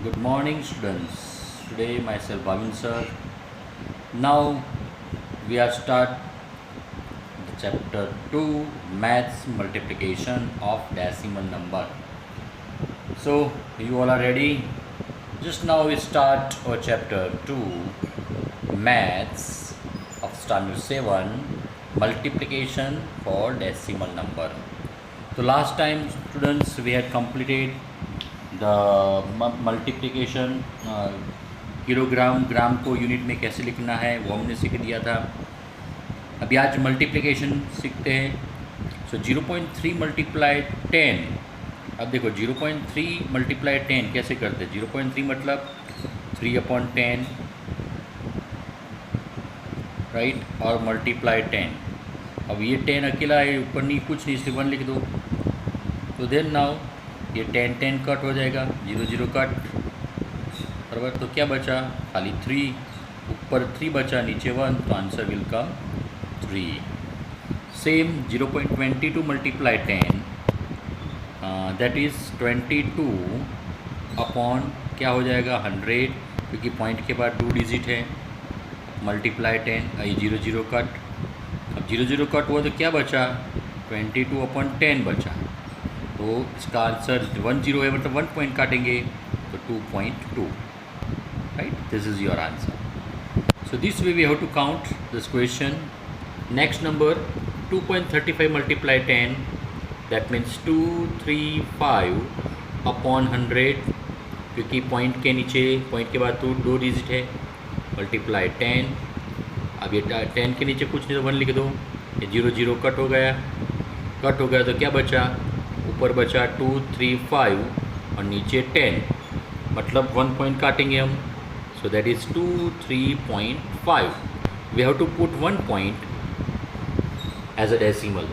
Good morning, students. Today, myself Bhavin sir. Now we are start the chapter 2, Maths Multiplication of Decimal Number. So you all are ready? Just now we start our chapter 2, Maths of Standard 7, Multiplication for Decimal Number. So last time, students, we had completed the multiplication kilogram gram को unit में कैसे लिखना है वो हमने सीख दिया था। अभी आज मल्टीप्लिकेशन सीखते हैं। सो 0.3 मल्टीप्लाई 10। अब देखो 0.3 मल्टीप्लाई 10 कैसे करते हैं। 0.3 मतलब 3/10, राइट, और मल्टीप्लाई 10। अब ये 10 अकेला है, ऊपर नहीं कुछ नहीं, इसलिए 1 लिख दो। तो देन नाउ ये 10 कट हो जाएगा, 0 कट, बराबर। तो क्या बचा, खाली 3, ऊपर 3 बचा, नीचे 1, तो answer will come 3। Same 0.22 multiply 10, that is 22 upon क्या हो जाएगा 100, क्योंकि पॉइंट के बाद 2 डिजिट है, मल्टीप्लाई 10, ये 0 कट। अब 0 कट हुआ तो क्या बचा, 22/10 बचा। तो इसका आंसर 10 है, मतलब 1 पॉइंट काटेंगे तो 2.2, right. This is your answer. So this way we have to count this question. Next number 2.35 multiply 10, that means 235 upon 100, क्योंकि पॉइंट के नीचे, पॉइंट के बाद तो 2 डिजिट है, मल्टीप्लाई 10। अब ये 10 के नीचे कुछ नहीं तो 1 लिख दो। ये 0 कट हो गया, तो क्या बचा, ऊपर बचा 235 और नीचे 10, मतलब 1 पॉइंट काटेंगे हम। So that is 23.5। We have to put 1 point as a decimal.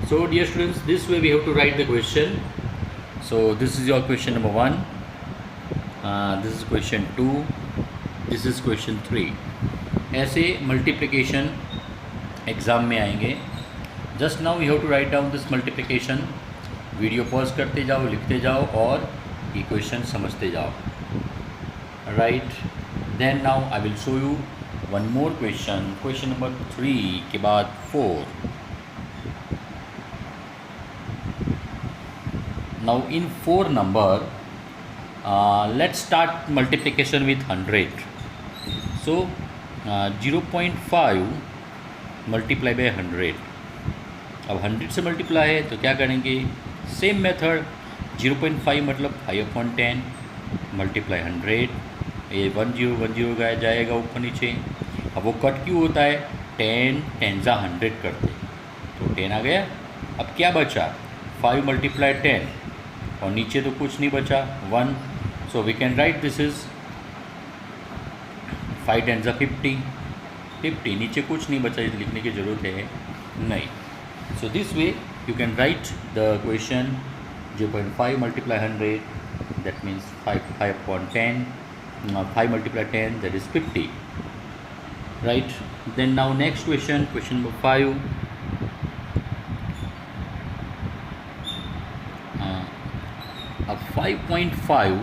So dear students, this way we have to write the question. So this is your question number 1, this is question 2, this is question 3। ऐसे multiplication exam में आएंगे। Just now you have to write down this multiplication. Video pause करते जाओ, लिखते जाओ और ये question समझते जाओ, right. Then now I will show you one more question, question number 3 के बाद 4। Now in 4 number let's start multiplication with 100। So 0.5 multiply by 100। अब 100 से मल्टीप्लाई है तो क्या करेंगे, सेम मेथड। 0.5 मतलब 5/10 मल्टीप्लाई 100, ये 10 गया जाएगा ऊपर नीचे। अब वो कट क्यों होता है, 10 10 100 करते, तो 10 आ गया। अब क्या बचा, 5 मल्टीप्लाई 10, और नीचे तो कुछ नहीं बचा, 1। So we can write this is 5 10 50, नीचे कुछ नहीं बचा, इसे लिखने की ज़रूरत है नहीं। So this way you can write the question 0.5 multiply 100, that means 5/10, 5 multiply 10, that is 50, right. Then now next question, question number 5. अब 5.5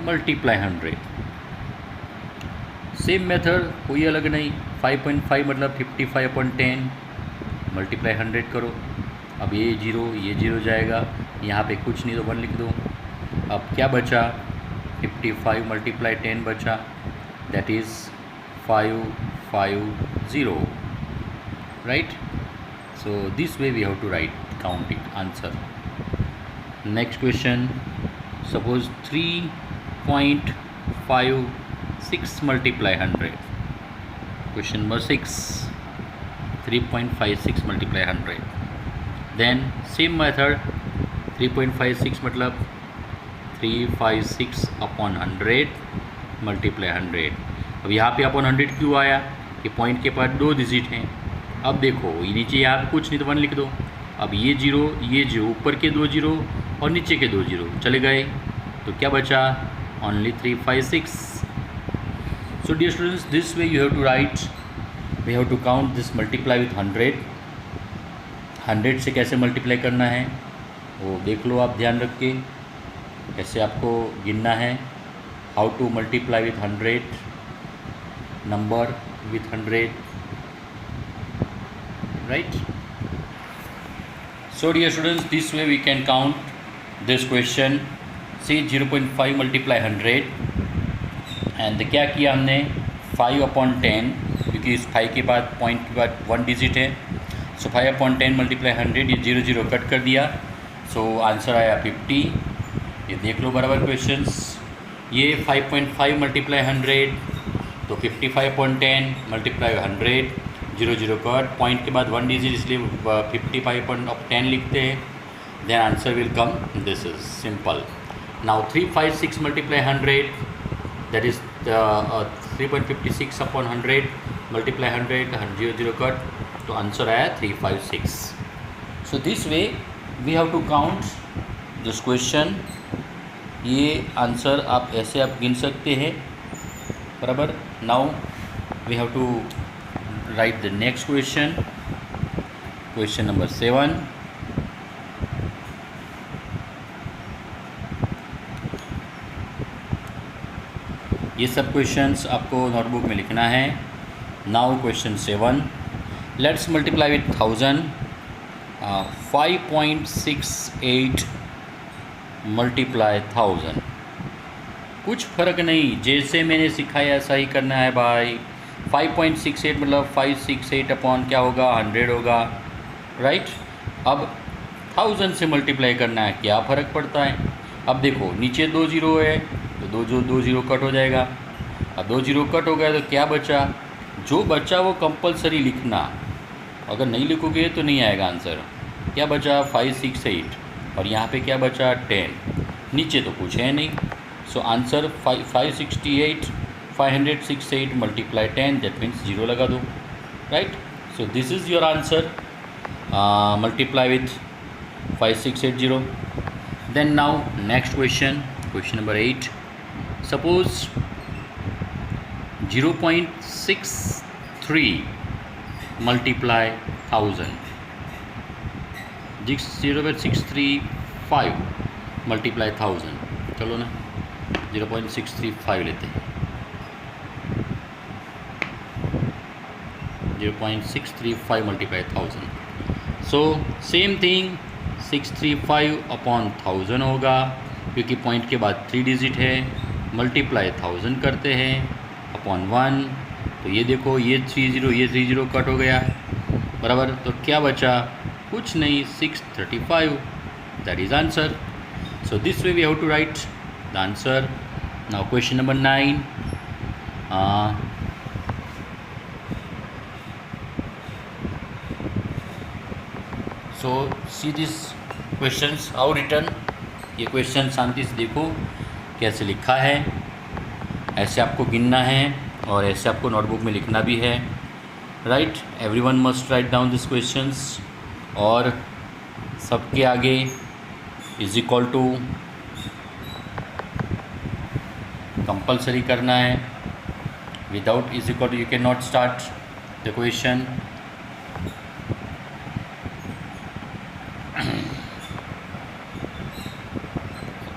multiply 100, सेम मेथड, कोई अलग नहीं। 5.5 मतलब 55/10, मल्टीप्लाई 100 करो। अब ये 0 जाएगा, यहाँ पे कुछ नहीं तो 1 लिख दो। अब क्या बचा, 55 मल्टीप्लाई 10 बचा, that is 550, right. So this way we have to write counting answer. Next question, suppose 3.56 multiply 100। Question number 6, 3.56 multiply 100। Then same method, 3.56 मतलब 356 अपॉन 100 मल्टीप्लाई 100। अब यहाँ पे अपॉन 100 क्यों आया, ये पॉइंट के पास 2 डिजिट हैं। अब देखो ये नीचे यहाँ कुछ नहीं तो 1 लिख दो। अब ये 0 ऊपर के 2 0 और नीचे के 2 0 चले गए, तो क्या बचा, only 356। So dear students, this way you have to write, we have to count this multiply with 100। 100 से कैसे मल्टीप्लाई करना है वो देख लो आप ध्यान रख के। ऐसे आपको गिनना है, how to multiply with 100 number with 100, right? So dear students, this way we can count this question. See 0.5 multiply 100 and क्या किया हमने 5/10, क्योंकि इस 5 के बाद पॉइंट के बाद 1 डिजिट है, सो 5/10 मल्टीप्लाई 100, ये 0 0 कट कर दिया, सो आंसर आया 50। ये देख लो बराबर क्वेश्चंस, ये 5.5 मल्टीप्लाई 100 तो 55/10 मल्टीप्लाई 100, 0 0 कट, पॉइंट के बाद 1 डिजिट इसलिए 55/10 लिखते हैं, then answer will come, this is simple. Now 356 multiply 100, that is 3.56/100 multiply 100, 0 0 cut, तो आंसर आया 356। So this way we have to count this question. ये आंसर आप ऐसे आप गिन सकते हैं बराबर। Now we have to write the next question, question number 7। ये सब क्वेश्चंस आपको नोटबुक में लिखना है। Now question 7, let's multiply with 1000, 5.68 multiply 1000। कुछ फ़र्क नहीं, जैसे मैंने सिखाया ऐसा ही करना है भाई। 5.68 मतलब 568 अपॉन क्या होगा 100 होगा, राइट। अब 1000 से मल्टीप्लाई करना है, क्या फ़र्क पड़ता है। अब देखो नीचे 2 0 है तो 2 0 कट हो जाएगा। अब 2 0 कट हो गया तो क्या बचा, जो बचा वो कंपलसरी लिखना, अगर नहीं लिखोगे तो नहीं आएगा आंसर। क्या बचा 568 और यहाँ पे क्या बचा 10, नीचे तो कुछ है नहीं, so answer 568 multiply 10, that means 0 लगा दो, right. So this is your answer, multiply with 5680। Then now next question, question number 8। Suppose 0.63 multiply 1000, 0.635 multiply 1000, चलो ना 0.635 लेते हैं, 0.635 मल्टीप्लाई 1000। सो सेम थिंग 635/1000 होगा, क्योंकि पॉइंट के बाद 3 डिजिट है, मल्टीप्लाई 1000 करते हैं अपॉन 1, तो ये देखो ये 30 कट हो गया बराबर, तो क्या बचा, कुछ नहीं, 635, that is answer. So this way we have to write the answer. Now question number 9। So see this questions how return, ये क्वेश्चन शांति से देखो कैसे लिखा है, ऐसे आपको गिनना है और ऐसे आपको नोटबुक में लिखना भी है, right. Everyone must write down this questions, और सबके आगे इज इक्वल टू कंपलसरी करना है, without is equal to you can not start the question.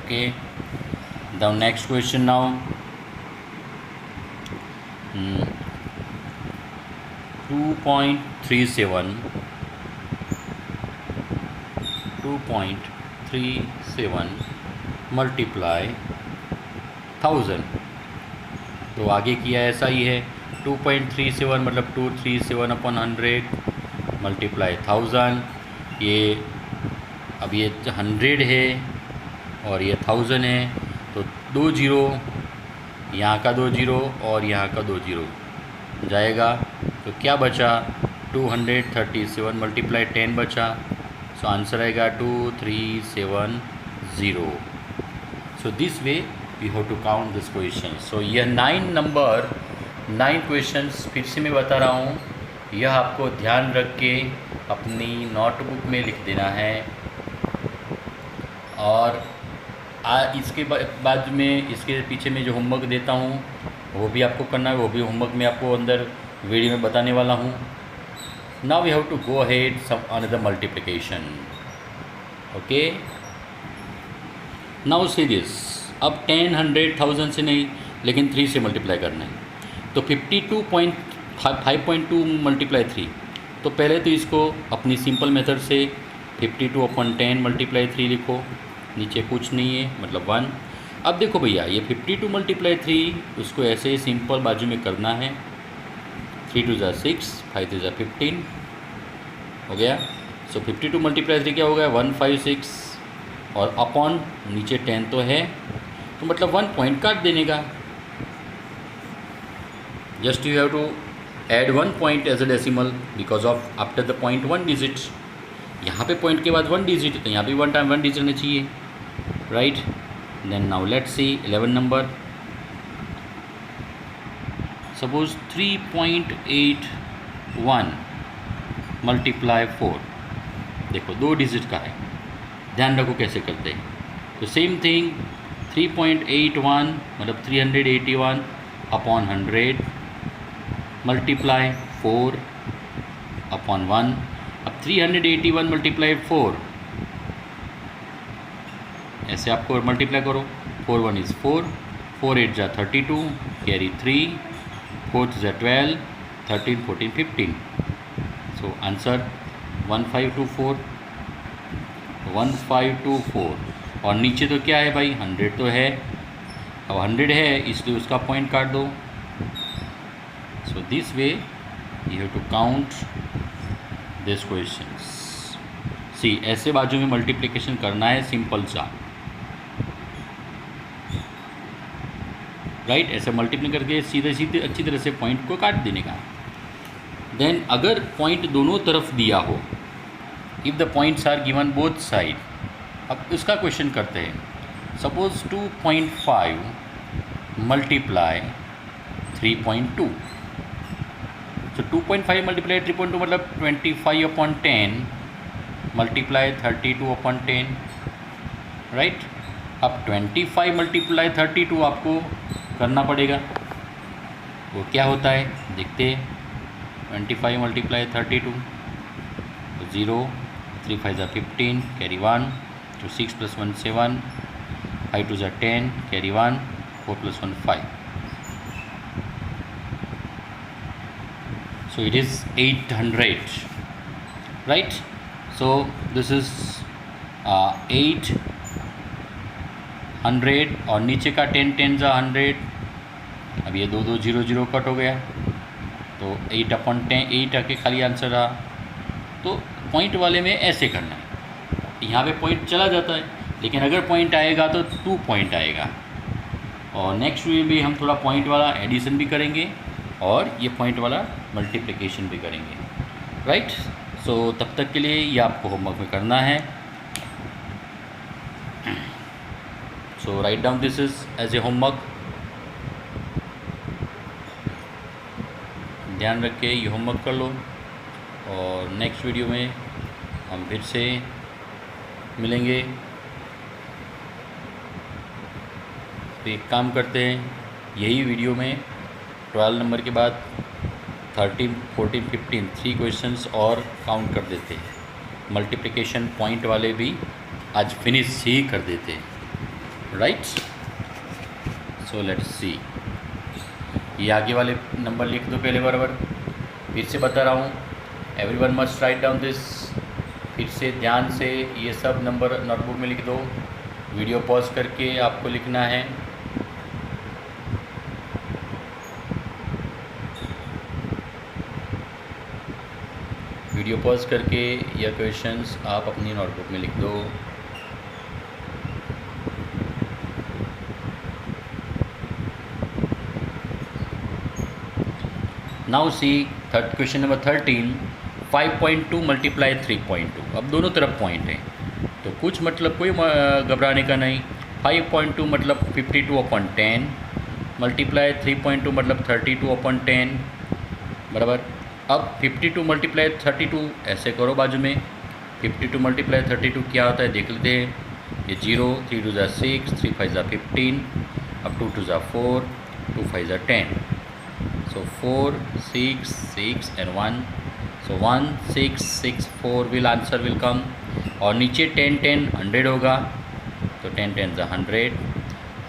Okay, the next question now, 2.37 multiply 1000, तो आगे किया ऐसा ही है, 2.37 मतलब 237/100 मल्टीप्लाई 1000, ये अब ये 100 है और ये 1000 है, तो 2 0, यहाँ का 2 0 और यहाँ का 2 0 जाएगा, तो क्या बचा 237 मल्टीप्लाई 10 बचा, सो आंसर आएगा 2370। So this way we have to count this question. So यह 9 क्वेश्चंस फिर से मैं बता रहा हूँ, यह आपको ध्यान रख के अपनी नोटबुक में लिख देना है, और इसके बाद में इसके पीछे में जो होमवर्क देता हूँ वो भी आपको करना है, वो भी होमवर्क में आपको अंदर वीडियो में बताने वाला हूँ। Now we have to go ahead some another multiplication, okay. Now see this, अब 10, 100, 1000 से नहीं, लेकिन 3 से मल्टीप्लाई करना है। तो 5.2 मल्टीप्लाई 3, तो पहले तो इसको अपनी सिंपल मेथड से 52/10 मल्टीप्लाई 3 लिखो, नीचे कुछ नहीं है मतलब 1। अब देखो भैया ये 52 मल्टीप्लाई 3, उसको ऐसे ही सिंपल बाजू में करना है। 3 2 6, 5 3 15 हो गया। सो 52 मल्टीप्लाई 3 क्या हो गया 156, और अपॉन नीचे 10 तो है, तो मतलब 1 पॉइंट काट देने का। Just you have to add 1 point as a decimal because of after the point 1 digit. यहाँ पे पॉइंट के बाद 1 डिजिट, तो यहाँ पे 1 टाइम 1 डिजिट रहना चाहिए, right. Then now let's see 11 number. Suppose 3.81 multiply 4, देखो 2 डिजिट का है, ध्यान रखो कैसे करते हैं। तो सेम थिंग 3.81 मतलब 381 अपॉन 100 मल्टीप्लाई 4 अपॉन 1। अब 381 मल्टीप्लाई 4, ऐसे आपको मल्टीप्लाई करो। 4 1 इज़ 4, 4 8 जा 32, कैरी 3, 4 2 जा 12, 13 14 15। So answer 1524, 1524। और नीचे तो क्या है भाई 100 तो है, अब 100 है इसलिए उसका पॉइंट काट दो। So this way you have to count this questions. See ऐसे बाजू में मल्टीप्लिकेशन करना है सिंपल सा, राइट। ऐसे मल्टीप्लाई करके सीधे सीधे अच्छी तरह से पॉइंट को काट देने का। देन अगर पॉइंट दोनों तरफ दिया हो, if the points are given both side, अब इसका क्वेश्चन करते हैं। सपोज 2.5 मल्टीप्लाई 3.2, तो 2.5 मल्टीप्लाई 3.2 मतलब 25/10 मल्टीप्लाई 32/10, राइट। अब 25 मल्टीप्लाई 32 आपको करना पड़ेगा, वो क्या होता है देखते हैं। 25 मल्टीप्लाई 32, 0, 3 5 15, कैरी 1, तो 6 + 1 7, 5 2 10, carry 1, 4 + 1 5। So it is 800, right? So this is 800 और नीचे का 10 10 जा 100। अब ये 2 2 0 0 कट हो गया, तो 8/10 8 आके खाली आंसर रहा। तो पॉइंट वाले में ऐसे करना है, यहाँ पे पॉइंट चला जाता है, लेकिन अगर पॉइंट आएगा तो 2 पॉइंट आएगा। और नेक्स्ट वीडियो में हम थोड़ा पॉइंट वाला एडिशन भी करेंगे और ये पॉइंट वाला मल्टीप्लिकेशन भी करेंगे, राइट। सो तब तक के लिए ये आपको होमवर्क में करना है। So write down this is as a homework, ध्यान रख के ये होमवर्क कर लो। और नेक्स्ट वीडियो में हम फिर से मिलेंगे। तो एक काम करते हैं, यही वीडियो में 12 नंबर के बाद 13 14 15 3 क्वेश्चंस और काउंट कर देते हैं। मल्टीप्लिकेशन पॉइंट वाले भी आज फिनिश ही कर देते हैं, राइट। सो लेट्स सी, ये आगे वाले नंबर लिख दो पहले बराबर। फिर से बता रहा हूँ, everyone must write down this. फिर से ध्यान से ये सब नंबर नोटबुक में लिख दो, वीडियो पॉज करके आपको लिखना है। वीडियो पॉज करके यह क्वेश्चंस आप अपनी नोटबुक में लिख दो। Now see third question number 13, 5.2 multiply 3.2। अब दोनों तरफ पॉइंट है, तो कुछ मतलब कोई घबराने का नहीं। 5.2 मतलब 52/10 मल्टीप्लाई 3.2 मतलब 32/10 बराबर। अब 52 मल्टीप्लाई 32 ऐसे करो बाजू में। 52 मल्टीप्लाई 32 क्या होता है देख लेते हैं। ये 0, 3 2 6, 3 5 15, अब 2 2 4, 2 5 10। So 4 6 6 and 1, so 1 6 6 4 will answer will come। और नीचे 10 10 100 होगा, तो 10 10 100।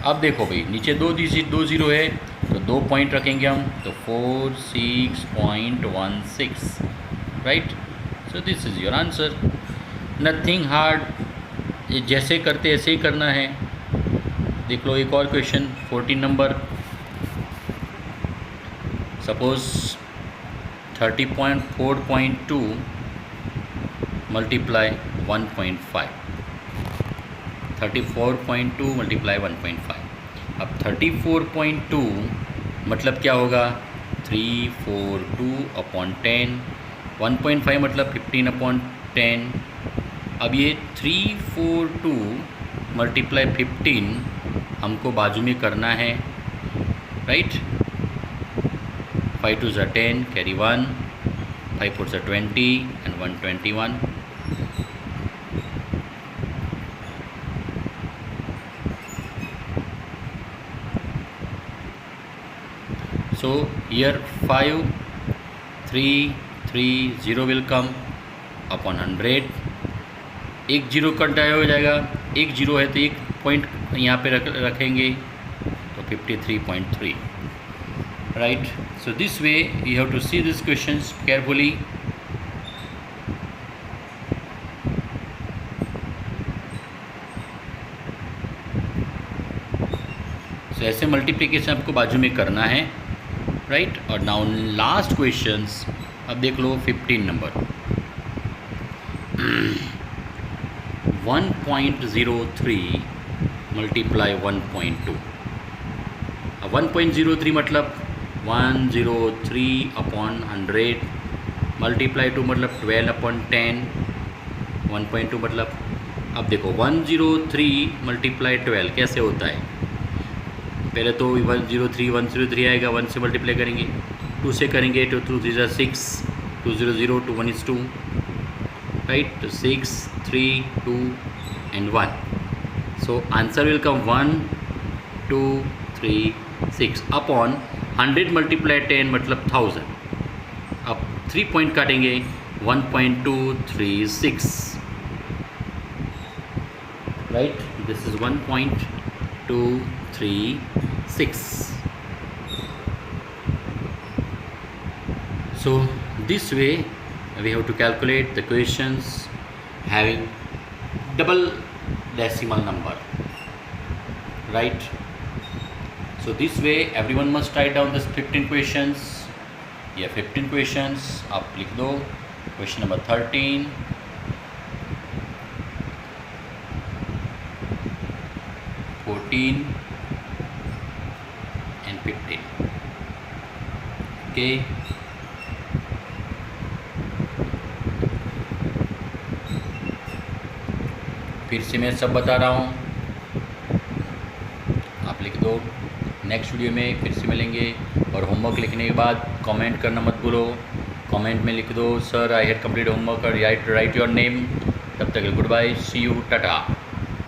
अब देखो भाई नीचे 2 डिजिट 2 ज़ीरो है तो 2 पॉइंट रखेंगे हम, तो 46.16, right. So this is your answer, nothing hard, ये जैसे करते ऐसे ही करना है। देख लो एक और question 14 number. Suppose 30.4.2 multiply 1.5, 34.2 multiply 1.5। अब 34.2 मतलब क्या होगा, 342/10, 1.5 मतलब 15/10। अब ये 342 मल्टीप्लाई 15 हमको बाजू में करना है, राइट। 5 2 ज़ा 10, कैरी 1, 5 4 ज़ा 20 and 121। So here 5 3 3 0 will come upon 100। एक जीरो कट हो जाएगा, एक जीरो है तो एक पॉइंट यहाँ पे रखेंगे तो 53.3, right. So this way you have to see this questions carefully. So ऐसे मल्टीप्लिकेशन आपको बाजू में करना है, राइट। और नाउ लास्ट क्वेश्चंस, अब देख लो 15 नंबर। 1.03 मल्टीप्लाई 1.2। अब 1.03 मतलब 103/100 मल्टीप्लाई 2 मतलब 12/10, 1.2 मतलब, अब देखो 103 मल्टीप्लाई 12 कैसे होता है। पहले तो 103 आएगा, 1 से मल्टीप्लाई करेंगे, 2 से करेंगे तो 2 3 ज़ा 6, 2 0 0 2 1 is 2, राइट। तो 6 3 2 and 1, so answer will come 1 2 3 6 upon 100 multiply 10 मतलब 1000। अब 3 पॉइंट काटेंगे, 1.236, right. This is 1.236। So this way we have to calculate the questions having double decimal number, right? So this way everyone must write down this 15 questions। ये 15 questions आप लिख दो। Question number 13, 14 and 15, okay। फिर से मैं सब बता रहा हूँ, आप लिख दो। नेक्स्ट वीडियो में फिर से मिलेंगे, और होमवर्क लिखने के बाद कमेंट करना मत भूलो। कमेंट में लिख दो sir I had complete homework, और राइट योर नेम। तब तक good bye, see you, Tata.